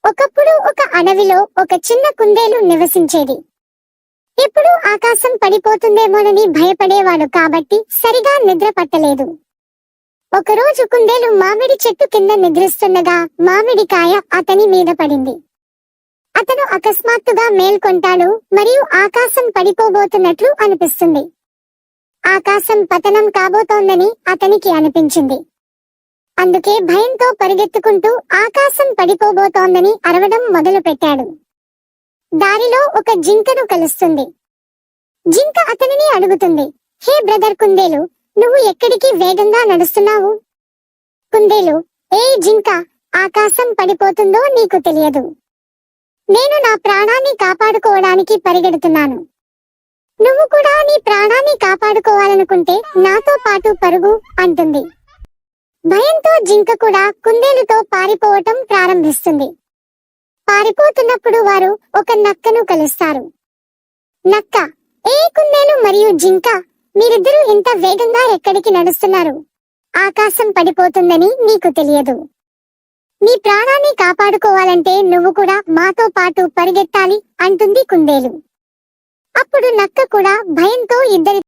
ఒకప్పుడు ఒక అడవిలో ఒక చిన్న కుందేలు నివసించేది. ఎప్పుడు ఆకాశం పడిపోతుందేమోనని భయపడేవాడు కాబట్టి సరిగా నిద్ర పట్టలేదు. ఒకరోజు కుందేలు మామిడి చెట్టు కింద నిద్రిస్తుండగా మామిడికాయ అతని మీద పడింది. అతను అకస్మాత్తుగా మేల్కొంటాడు మరియు ఆకాశం పడిపోబోతున్నట్లు అనిపిస్తుంది. ఆకాశం పతనం కాబోతోందని అతనికి అనిపించింది. అందుకే భయంతో పరిగెత్తుకుంటూ ఆకాశం పడిపోబోతోందని అరవడం మొదలుపెట్టాడు. దారిలో ఒక జింకను కలుస్తుంది. జింక అతనిని అడుగుతుంది, హే బ్రదర్ కుందేలు, నువ్వు ఎక్కడికి వేగంగా నడుస్తున్నావు? కుందేలు, ఏ జింక, ఆకాశం పడిపోతుందో నీకు తెలియదు. నేను నా ప్రాణాన్ని కాపాడుకోవడానికి పరిగెడుతున్నాను. నువ్వు కూడా నీ ప్రాణాన్ని కాపాడుకోవాలనుకుంటే నాతో పాటు పరుగు అంటుంది. భయంతో జింక కూడా కుందేలుతో పారిపోవటం ప్రారంభిస్తుంది. పారిపోతున్నప్పుడు వారు ఒక నక్కను కలుస్తారు. నక్క, ఏ కుందేలు మరియు జింక, మీరిద్దరూ ఇంత వేగంగా ఎక్కడికి నడుస్తున్నారు? ఆకాశం పడిపోతుందని నీకు తెలియదు. నీ ప్రాణాన్ని కాపాడుకోవాలంటే నువ్వు కూడా మాతో పాటు పరిగెత్తాలి అంటుంది కుందేలు. అప్పుడు నక్క కూడా భయంతో ఇద్దరి